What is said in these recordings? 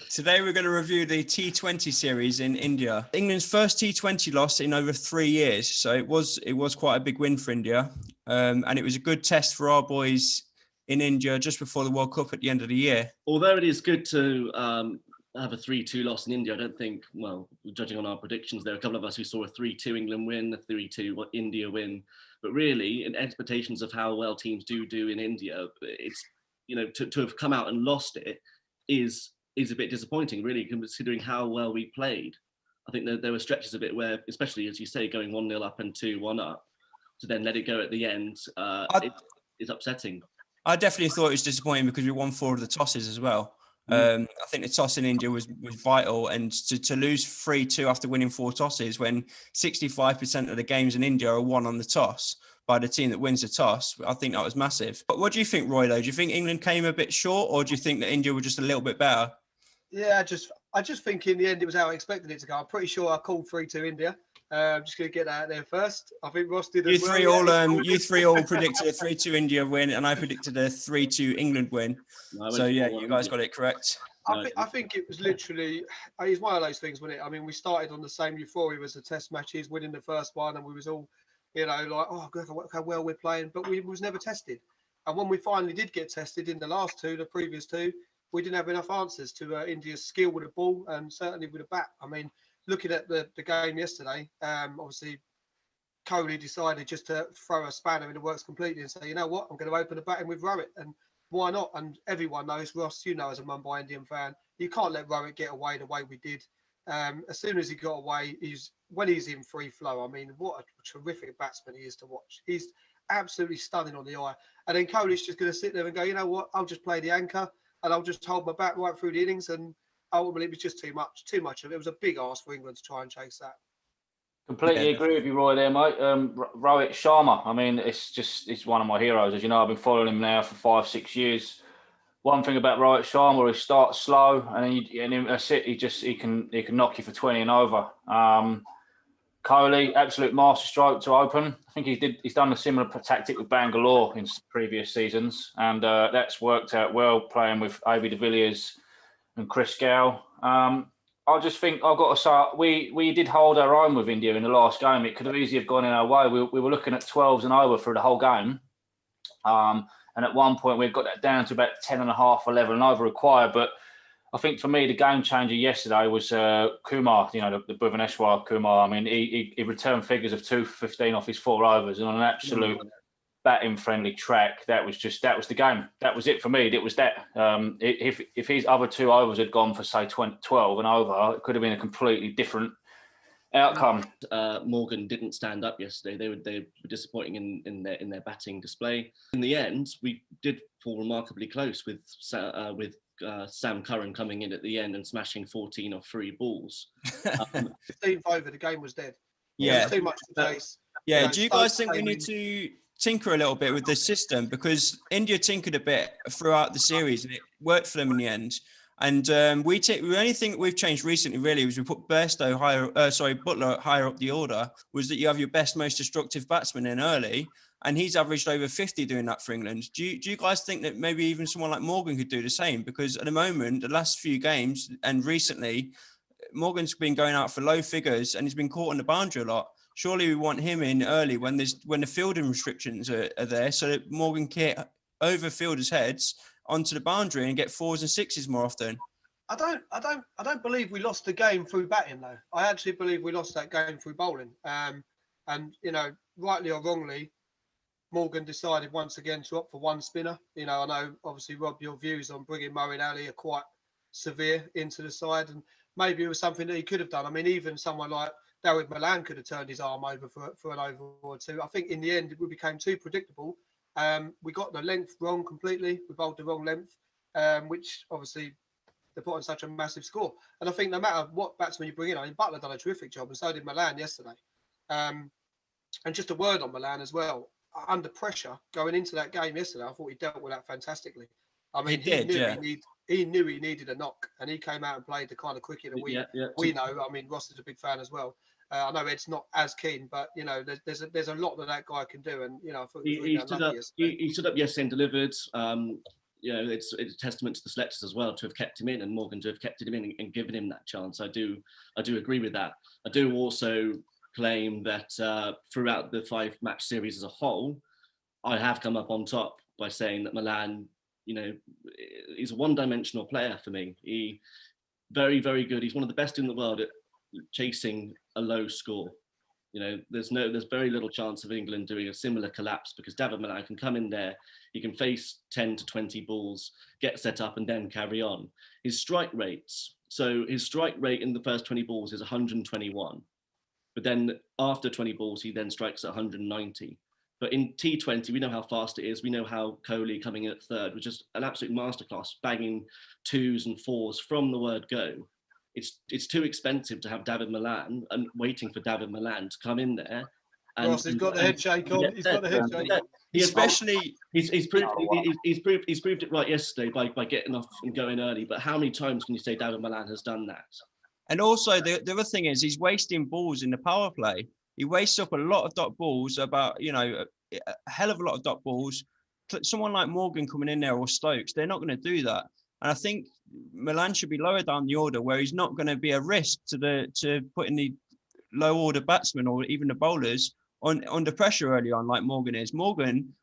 Today we're going to review the T20 series in India. England's first T20 loss in over 3 years, so it was quite a big win for India, and it was a good test for our boys in India just before the World Cup at the end of the year. Although it is good to have a 3-2 loss in India, I don't think, well, judging on our predictions, there are a couple of us who saw a 3-2 England win, a 3-2 India win. But really, in expectations of how well teams do in India, it's, to have come out and lost it is a bit disappointing, really, considering how well we played. I think that there were stretches of it where, especially as you say, going 1-0 up and 2-1 up, to then let it go at the end, it's upsetting. I definitely thought it was disappointing because we won 4 of the tosses as well. I think the toss in India was vital, and to lose 3-2 after winning 4 tosses when 65% of the games in India are won on the toss by the team that wins the toss, I think that was massive. But what do you think, Roy, though? Do you think England came a bit short, or do you think that India were just a little bit better? Yeah, I just think in the end it was how I expected it to go. I'm pretty sure I called 3-2 India. I'm just going to get that out there first. I think Ross did as well. You three all predicted a 3-2 India win, and I predicted a 3-2 England win. So yeah, you guys got it correct. I think it was literally, it's one of those things, wasn't it? I mean, we started on the same euphoria as the test matches, winning the first one, and we was all, like, oh, God, how well we're playing, but we was never tested. And when we finally did get tested in the last 2, the previous 2, we didn't have enough answers to India's skill with the ball and certainly with the bat. I mean, looking at the game yesterday, obviously Kohli decided just to throw a spanner in the works completely and say, you know what, I'm going to open the batting with Rohit, and why not? And everyone knows, Ross, as a Mumbai Indian fan, you can't let Rohit get away the way we did. As soon as he got away, when he's in free flow, I mean, what a terrific batsman he is to watch. He's absolutely stunning on the eye. And then Kohli's just going to sit there and go, you know what, I'll just play the anchor and I'll just hold my bat right through the innings. And ultimately, it was just too much of it. It was a big ask for England to try and chase that. Completely agree with you, Roy, there, mate. Rohit Sharma, I mean, it's one of my heroes. As you know, I've been following him now for 5-6 years. One thing about Rohit Sharma, he starts slow, and that's it. He can knock you for 20 and over. Kohli, absolute masterstroke to open. I think he's done a similar tactic with Bangalore in previous seasons, and that's worked out well, playing with A.B. de Villiers and Chris Gale. I just think I've got to say we did hold our own with India in the last game. It could have easily have gone in our way. We were looking at 12s and over for the whole game. And at one point we got that down to about 10.5, 11 and over required. But I think for me, the game changer yesterday was Kumar, the Bhuvaneshwar Kumar. I mean, he returned figures of 2 for 15 off his 4 overs, and on an absolute batting friendly track, that was the game. That was it for me. It was that. If his other 2 overs had gone for say 12 and over, it could have been a completely different outcome. Morgan didn't stand up yesterday. They were disappointing in their batting display. In the end, we did fall remarkably close with Sam Curran coming in at the end and smashing 14 off 3 balls. 15th over, the game was dead. Yeah, too much to chase. Yeah, do you guys think we need to tinker a little bit with the system? Because India tinkered a bit throughout the series and it worked for them in the end. And the only thing that we've changed recently really was we put Butler higher up the order, was that you have your best, most destructive batsman in early, and he's averaged over 50 doing that for England. Do you guys think that maybe even someone like Morgan could do the same? Because at the moment, the last few games and recently, Morgan's been going out for low figures and he's been caught on the boundary a lot. Surely we want him in early when the fielding restrictions are there, so that Morgan can hit over fielders' heads onto the boundary and get 4s and 6s more often. I don't believe we lost the game through batting though. I actually believe we lost that game through bowling. And rightly or wrongly, Morgan decided once again to opt for one spinner. I know obviously, Rob, your views on bringing Moeen Ali are quite severe into the side, and maybe it was something that he could have done. I mean, even someone like David Malan could have turned his arm over for an over or 2. I think in the end we became too predictable. We got the length wrong completely. We bowled the wrong length, which obviously they put on such a massive score. And I think no matter what batsman you bring in, I mean, Butler done a terrific job, and so did Malan yesterday. And just a word on Malan as well. Under pressure going into that game yesterday, I thought he dealt with that fantastically. I mean, he knew he needed a knock, and he came out and played the kind of cricket that we know. I mean, Ross is a big fan as well. I know Ed's not as keen, but there's a lot that guy can do, and I thought he stood up yesterday and delivered. it's a testament to the selectors as well to have kept him in, and Morgan to have kept him in and given him that chance. I do agree with that. I do also claim that throughout the 5-match series as a whole, I have come up on top by saying that Milan, he's a one-dimensional player for me. He very, very good. He's one of the best in the world at chasing a low score. There's very little chance of England doing a similar collapse, because David Milan can come in there, he can face 10 to 20 balls, get set up, and then carry on. His strike rate in the first 20 balls is 121, but then after 20 balls, he then strikes at 190. But in T20, we know how fast it is. We know how Kohli coming in at third was just an absolute masterclass, banging 2s and 4s from the word go. It's too expensive to have David Milan and waiting for David Milan to come in there. And Ross has got the head shake on. He's got the head shake. He's proved it right yesterday by getting off and going early. But how many times can you say David Milan has done that? And also the other thing is he's wasting balls in the power play. He wastes up a lot of dot balls, about a hell of a lot of dot balls. Someone like Morgan coming in there, or Stokes, they're not going to do that. And I think Milan should be lower down the order, where he's not going to be a risk to putting the low order batsmen or even the bowlers under pressure early on, like Morgan is. Morgan,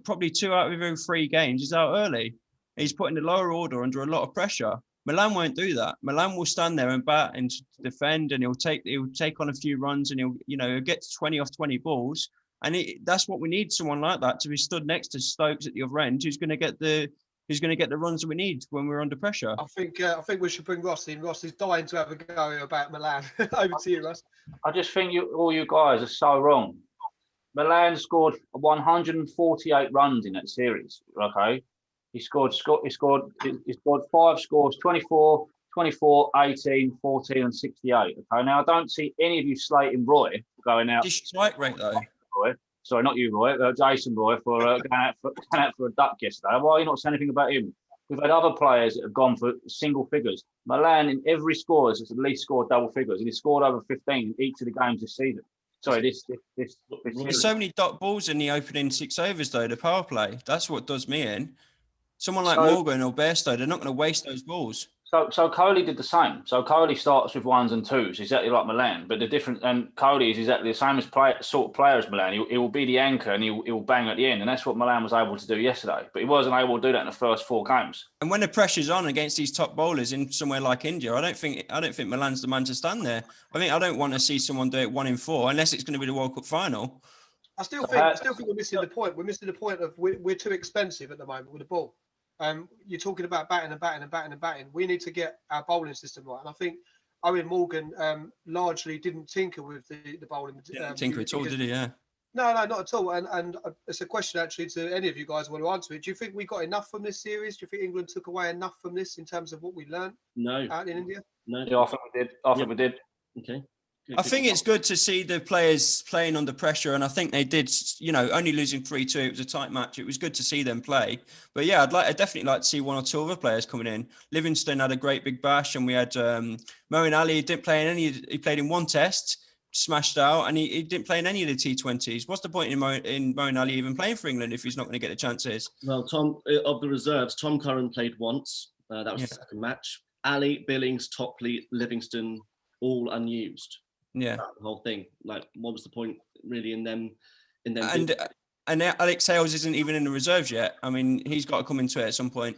probably 2 out of every 3 games, is out early. He's putting the lower order under a lot of pressure. Milan won't do that. Milan will stand there and bat and defend, and he'll take on a few runs, and he'll get 20 off 20 balls. And that's what we need, someone like that to be stood next to Stokes at the other end, who's going to get the runs that we need when we're under pressure. I think we should bring Ross in. Ross is dying to have a go about Milan. Over to you, Ross. I just think all you guys are so wrong. Milan scored 148 runs in that series. Okay. He scored 5 scores, 24, 18, 14 and 68. Okay, now I don't see any of you slating Roy going out. His strike rate though. Roy. Sorry, not you, Roy. Jason Roy for going out for a duck yesterday. Why are you not saying anything about him? We've had other players that have gone for single figures. Milan in every score has at least scored double figures, and he scored over 15 in each of the games this season. Sorry, this There's so many dot balls in the opening 6 overs though, the power play. That's what does me in. Someone like Morgan or Bairstow, they're not going to waste those balls. So Kohli did the same. So Kohli starts with 1s and 2s, exactly like Milan. But the difference, and Kohli is exactly the same sort of player as Milan. He will be the anchor, and he will bang at the end. And that's what Milan was able to do yesterday. But he wasn't able to do that in the first 4 games. And when the pressure's on against these top bowlers in somewhere like India, I don't think Milan's the man to stand there. I don't want to see someone do it 1 in 4 unless it's going to be the World Cup final. I still think we're missing the point. We're missing the point of we're too expensive at the moment with the ball. You're talking about batting. We need to get our bowling system right. And I think Owen Morgan largely didn't tinker with the bowling. Tinker at all, did he? Yeah. No, not at all. And it's a question actually to any of you guys who want to answer it. Do you think we got enough from this series? Do you think England took away enough from this in terms of what we learned out in India? No. Yeah, I think we did. I think we did. Okay. I think it's good to see the players playing under pressure, and I think they did. Only losing 3-2, it was a tight match. It was good to see them play. But yeah, I'd definitely like to see 1 or 2 other players coming in. Livingston had a great big bash, and we had Moeen Ali. Didn't play in any. He played in 1 test, smashed out, and he didn't play in any of the T20s. What's the point in Moeen Ali even playing for England if he's not going to get the chances? Well, Tom, of the reserves, Tom Curran played once. That was the second match. Ali, Billings, Topley, Livingston, all unused. Yeah, the whole thing. Like, what was the point really in them? And Alex Hales isn't even in the reserves yet. I mean, he's got to come into it at some point.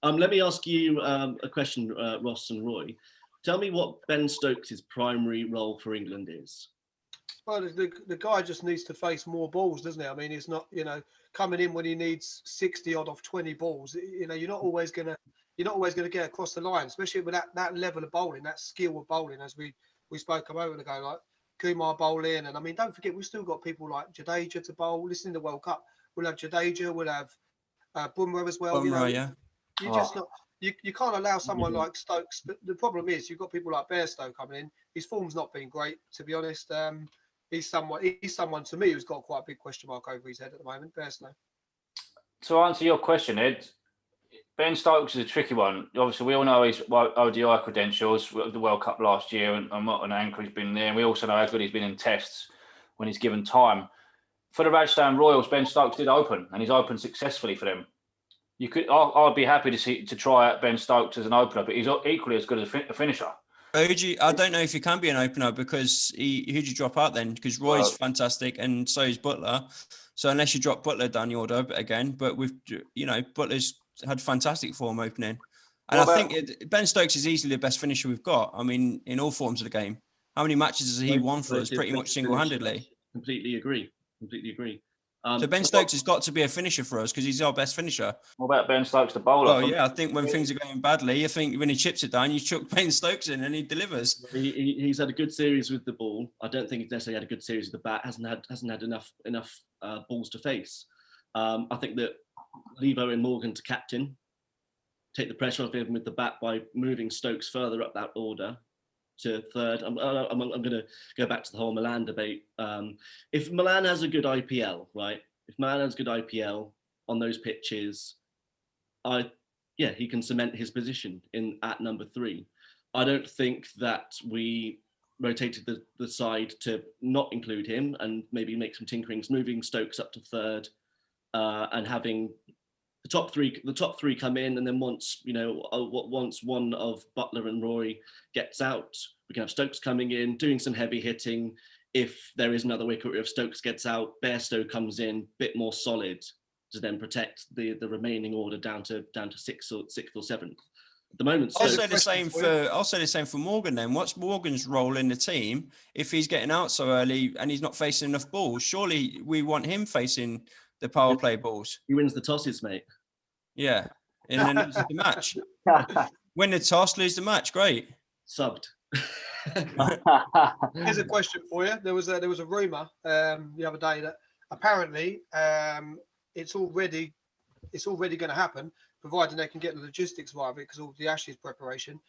Let me ask you a question, Ross and Roy. Tell me what Ben Stokes' primary role for England is. Well, the guy just needs to face more balls, doesn't he? I mean, he's not, coming in when he needs 60 odd off 20 balls. You're not always gonna get across the line, especially with that level of bowling, that skill of bowling, as we spoke a moment ago, like Kumar bowling. And I mean, don't forget, we've still got people like Jadeja to bowl. Listen to the World Cup. We'll have Jadeja, we'll have Bumrah as well. Bumrah, You can't allow someone like Stokes. But the problem is, you've got people like Bairstow coming in. His form's not been great, to be honest. He's someone to me who's got quite a big question mark over his head at the moment. Bairstow. To answer your question, Ed, Ben Stokes is a tricky one. Obviously, we all know his ODI credentials, the World Cup last year, and what an anchor he's been there. And we also know how good he's been in tests when he's given time. For the Rajasthan Royals, Ben Stokes did open, and he's opened successfully for them. I'd be happy to try out Ben Stokes as an opener, but he's equally as good as a finisher. I don't know if he can be an opener because who'd you drop out then? Because Roy's fantastic and so is Butler. So unless you drop Butler down the order again, but Butler's had fantastic form opening. And I think Ben Stokes is easily the best finisher we've got. I mean, in all forms of the game. How many matches has he won for us pretty much single-handedly? Completely agree. So Ben Stokes has got to be a finisher for us because he's our best finisher. What about Ben Stokes, the bowler? Oh, yeah, I think when things are going badly, I think when he chips it down, you chuck Ben Stokes in and he delivers. He's had a good series with the ball. I don't think he's necessarily had a good series with the bat. Hasn't had enough balls to face. I think that Levo and Morgan to captain, take the pressure off him with the bat by moving Stokes further up that order to third. I'm going to go back to the whole Milan debate. If Milan has a good IPL, right? If Milan has a good IPL on those pitches, he can cement his position at number 3. I don't think that we rotated the side to not include him and maybe make some tinkerings, moving Stokes up to third and having the top three come in, and then once one of Butler and Roy gets out, we can have Stokes coming in, doing some heavy hitting. If there is another wicket, if Stokes gets out, Bairstow comes in, bit more solid to then protect the remaining order down to 6th or 7th. At the moment, I'll say the same for Morgan. Then, what's Morgan's role in the team if he's getting out so early and he's not facing enough balls? Surely we want him facing the power play balls. He wins the tosses, mate. Yeah, and then loses the match. Win the toss, lose the match. Great. Subbed. Here's a question for you. There was a rumor the other day that apparently it's already going to happen, providing they can get the logistics right of it because of the Ashes preparation.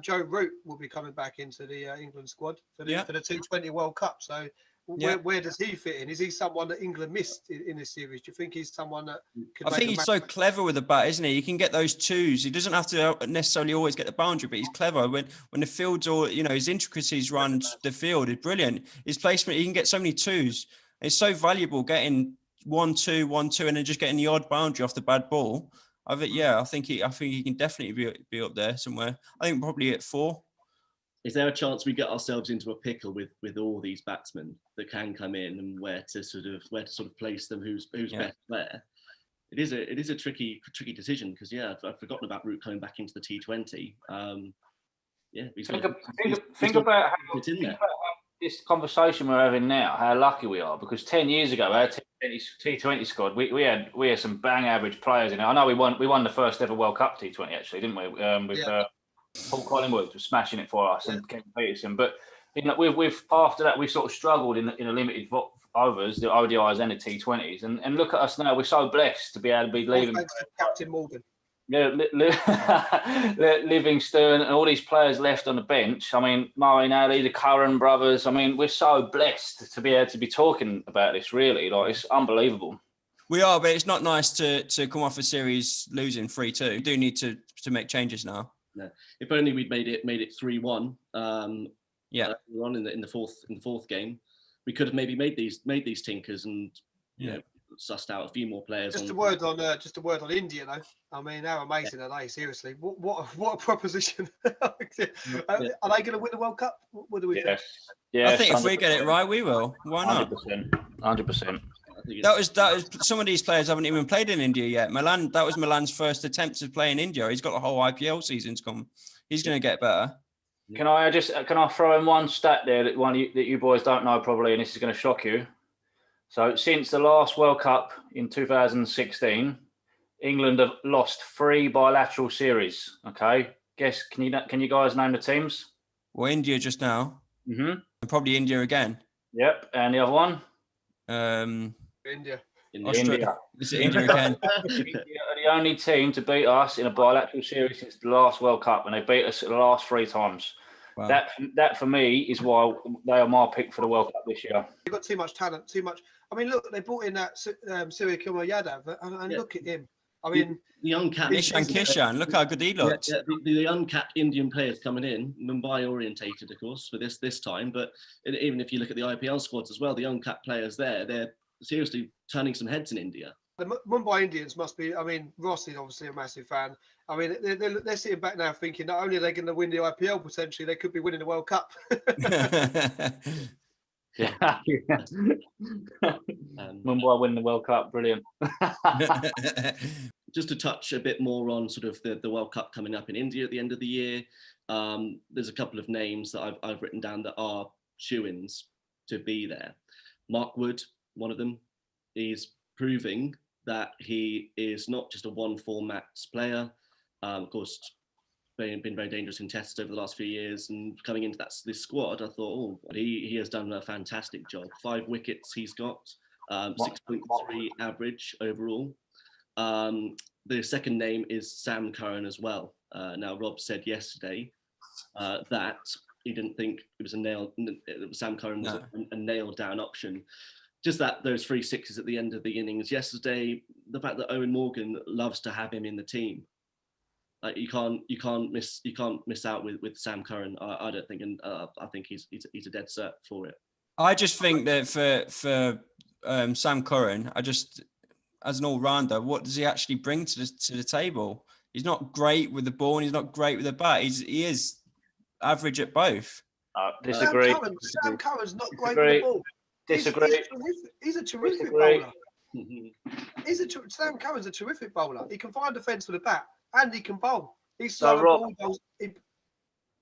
Joe Root will be coming back into the England squad for the T20 World Cup. So where does he fit in? Is he someone that England missed in this series? Do you think he's someone that I think he's so clever with the bat, isn't he? He can get those twos. He doesn't have to necessarily always get the boundary, but he's clever. When the field's all, his intricacies around the field is brilliant. His placement, he can get so many twos. It's so valuable getting 1-2, 1-2, and then just getting the odd boundary off the bad ball. I think he can definitely be up there somewhere. I think probably at 4. Is there a chance we get ourselves into a pickle with all these batsmen that can come in and where to sort of place them? Who's best there? It is a tricky decision because I've forgotten about Root coming back into the T20. Think about this conversation we're having now. How lucky we are because 10 years ago our T20 squad we had some bang average players in it. I know we won the first ever World Cup T20 actually, didn't we? Paul Collingwood was smashing it for us and Kevin Peterson. But we've after that we sort of struggled in the limited overs, the ODIs and the T20s. And look at us now. We're so blessed to be able to be leaving. Captain Morgan. Yeah, Livingston and all these players left on the bench. I mean, Murray Nally, the Curran brothers. I mean, we're so blessed to be able to be talking about this. Really, it's unbelievable. We are, but it's not nice to come off a series losing 3-2. We do need to make changes now. No. If only we'd made it 3-1. On in the fourth game, we could have maybe made these tinkers and sussed out a few more players. Just a word on India though. I mean, how amazing are they? Seriously, what a proposition! Are they going to win the World Cup? What do we think? Yeah, I think 100%. if we get it right, we will. Why not? 100%. That was some of these players haven't even played in India yet. That was Milan's first attempt to play in India. He's got a whole IPL season to come. He's going to get better. Can I throw in one stat there that you boys don't know probably, and this is going to shock you. So since the last World Cup in 2016, England have lost 3 bilateral series. Okay, can you guys name the teams? Well, India just now. Mm-hmm. And probably India again. Yep, and the other one. India. India. Is it India again? India are the only team to beat us in a bilateral series since the last World Cup, and they beat us the last 3 times. Wow. That for me is why they are my pick for the World Cup this year. They've got too much talent, too much. I mean, look, they brought in that Surya Kumar Yadav, and look at him. I mean, the uncapped Kishan, look how good he looked. The uncapped Indian players coming in, Mumbai orientated, of course, for this time. But even if you look at the IPL squads as well, the uncapped players they're seriously turning some heads in India. The Mumbai Indians must be. I mean, Ross is obviously a massive fan. I mean, they're sitting back now thinking not only are they going to win the IPL potentially, they could be winning the World Cup. Yeah. Mumbai win the World Cup, brilliant. Just to touch a bit more on sort of the World Cup coming up in India at the end of the year, there's a couple of names that I've written down that are shoo-ins to be there. Mark Wood, one of them, is proving that he is not just a one-format player. Of course, been very dangerous in tests over the last few years, and coming into this squad, I thought, oh, he has done a fantastic job. 5 wickets he's got, 6.3 average overall. The second name is Sam Curran as well. Now, Rob said yesterday that he didn't think it was Sam Curran was a nailed down option. Just that those 3 sixes at the end of the innings yesterday, the fact that Owen Morgan loves to have him in the team. You can't miss out with Sam Curran. I don't think, and I think he's a dead cert for it. I just think that for Sam Curran, as an all-rounder, what does he actually bring to the table? He's not great with the ball, and he's not great with the bat. He is average at both. Disagree. Sam Curran's not great with the ball. Disagree. He's a terrific bowler. Sam Curran's a terrific bowler. He can find defence with a bat. And he can bowl. He's so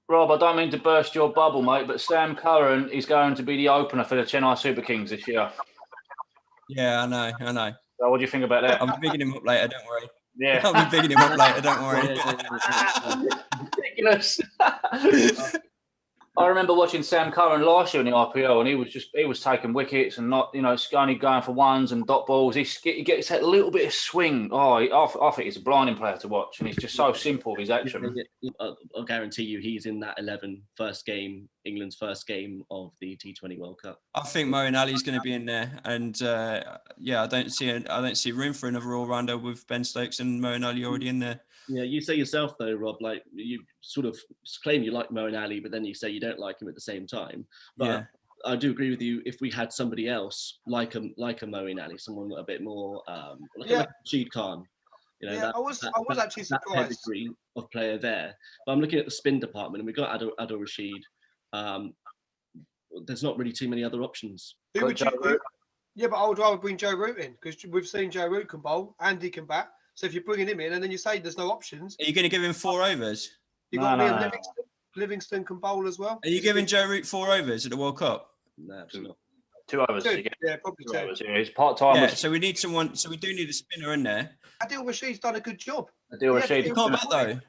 Rob, I don't mean to burst your bubble, mate, but Sam Curran is going to be the opener for the Chennai Super Kings this year. Yeah, I know. So what do you think about that? I'll be bigging him up later, don't worry. Yeah. I'll be bigging him up later, don't worry. Ridiculous. I remember watching Sam Curran last year in the IPL, and he was taking wickets and not, only going for ones and dot balls. He gets that little bit of swing. I think he's a blinding player to watch, and he's just so simple, his action. I'll guarantee you he's in that 11 England's first game of the T20 World Cup. I think Moeen Ali's going to be in there, and I don't see room for another all-rounder with Ben Stokes and Moeen Ali already in there. Yeah, you say yourself though, Rob, like you sort of claim you like Moeen Ali, but then you say you don't like him at the same time. But yeah. I do agree with you. If we had somebody else like a Moeen Ali, someone a bit more like Rashid Khan, I was actually surprised. That pedigree of player there. But I'm looking at the spin department, and we've got Adil Rashid. There's not really too many other options. Who would you? Yeah, but I would rather bring Joe Root in, because we've seen Joe Root can bowl and he can bat. So if you're bringing him in and then you say there's no options, are you going to give him 4 overs? You got Liam Livingston can bowl as well. Are you giving Joe Root 4 overs at the World Cup? No, absolutely not. 2 overs. Yeah, probably 2 overs. Yeah, he's part-time. Yeah, so we need someone. So we do need a spinner in there. Adil Rashid's done a good job. Adil Rashid. He can't bat though.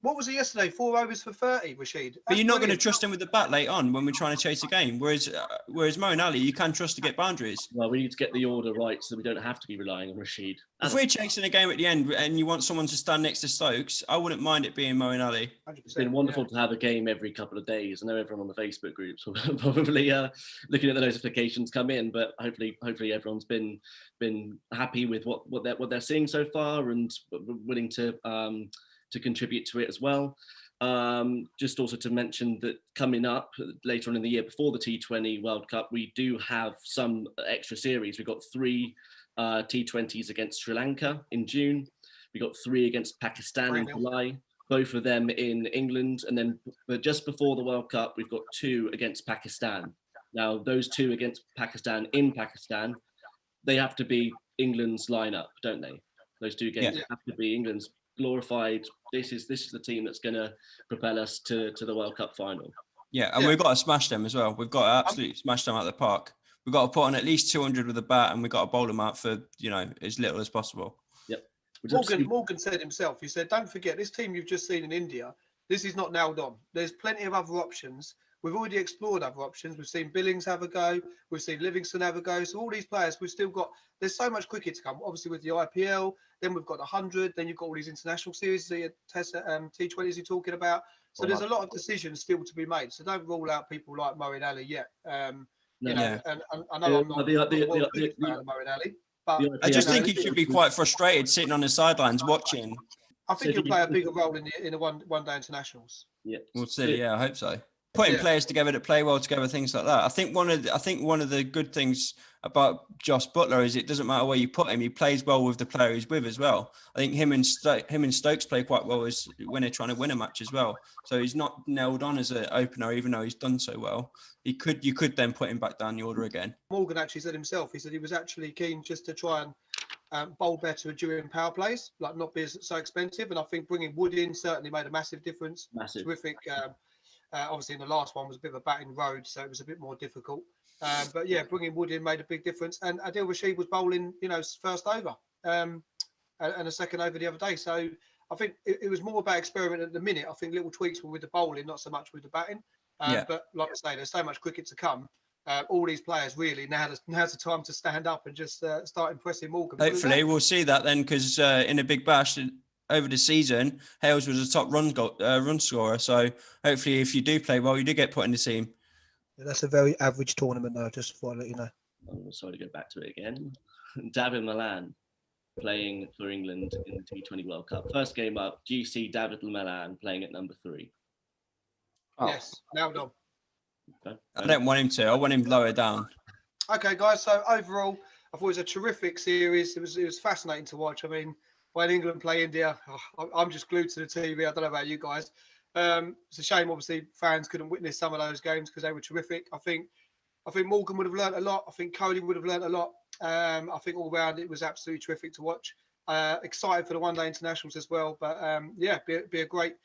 What was it yesterday? 4 overs for 30, Rashid. But you're not going to trust him with the bat late on when we're trying to chase a game. Whereas Moeen Ali, you can trust to get boundaries. Well, we need to get the order right so we don't have to be relying on Rashid. If we're chasing a game at the end and you want someone to stand next to Stokes, I wouldn't mind it being Moeen Ali. It's been wonderful to have a game every couple of days. I know everyone on the Facebook groups will probably looking at the notifications come in, but hopefully everyone's been happy with what they're seeing so far and willing to contribute to it as well. Just also to mention that coming up later on in the year before the T20 World Cup, we do have some extra series. We've got 3 T20s against Sri Lanka in June. We got 3 against Pakistan in July, both of them in England. And then just before the World Cup, we've got 2 against Pakistan. Now, those 2 against Pakistan in Pakistan, they have to be England's lineup, don't they? Those 2 games have to be England's glorified. This is the team that's going to propel us to the World Cup final. Yeah, and we've got to smash them as well. We've got to absolutely smash them out of the park. We've got to put on at least 200 with a bat, and we've got to bowl them out for as little as possible. Yep. Morgan said himself. He said, "Don't forget this team you've just seen in India. This is not nailed on. There's plenty of other options. We've already explored other options. We've seen Billings have a go. We've seen Livingston have a go. So all these players, we've still got. There's so much cricket to come. Obviously with the IPL, then we've got the 100. Then you've got all these international series, the T20s you're talking about. So there's a lot of decisions still to be made. So don't rule out people like Moeen Ali yet. And I know I'm not a big fan of Moeen Ali, but I just think he should be quite frustrated sitting on the sidelines watching. I think he'll play a bigger role in the one-day internationals. Yeah, we'll see. Yeah, I hope so. putting Yeah. players together that play well together, things like that. I think one of the good things about Josh Butler is it doesn't matter where you put him, he plays well with the player he's with as well. I think him and Stokes play quite well as when they're trying to win a match as well. So he's not nailed on as an opener, even though he's done so well. You could then put him back down the order again. Morgan actually said himself, he said he was actually keen just to try and bowl better during power plays, like not be so expensive. And I think bringing Wood in certainly made a massive difference. Massive. Terrific. Obviously, in the last one was a bit of a batting road, so it was a bit more difficult. But yeah, bringing Wood in made a big difference. And Adil Rashid was bowling, first over and a second over the other day. So I think it was more about experiment at the minute. I think little tweaks were with the bowling, not so much with the batting. But like I say, there's so much cricket to come. All these players really now's the time to stand up and just start impressing Morgan. Hopefully, we'll see that then, because in a big bash over the season, Hales was a top run scorer. So hopefully, if you do play well, you do get put in the team. Yeah, that's a very average tournament, though. Just before I let you know. I'm sorry to go back to it again. David Malan playing for England in the T20 World Cup. First game up, GC David Malan playing at number 3. Oh. Yes, now done. Okay. I don't want him to. I want him lower down. Okay, guys. So overall, I thought it was a terrific series. It was fascinating to watch. I mean, when England play India, I'm just glued to the TV. I don't know about you guys. It's a shame, obviously, fans couldn't witness some of those games because they were terrific. I think Morgan would have learnt a lot. I think Kohli would have learnt a lot. I think all round it was absolutely terrific to watch. Excited for the one-day internationals as well. But yeah, be a great,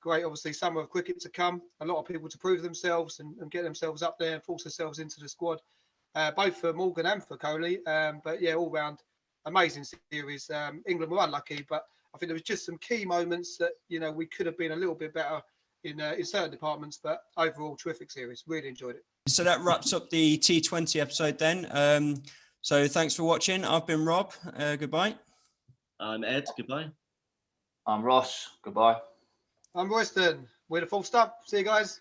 obviously, summer of cricket to come. A lot of people to prove themselves and get themselves up there and force themselves into the squad, both for Morgan and for Kohli. But yeah, all round, amazing series. England were unlucky, but I think there was just some key moments that we could have been a little bit better in certain departments. But overall, terrific series. Really enjoyed it. So that wraps up the T20 episode then. So thanks for watching. I've been Rob. Goodbye. I'm Ed. Goodbye. I'm Ross. Goodbye. I'm Royston. We're the Fourth Stump. See you guys.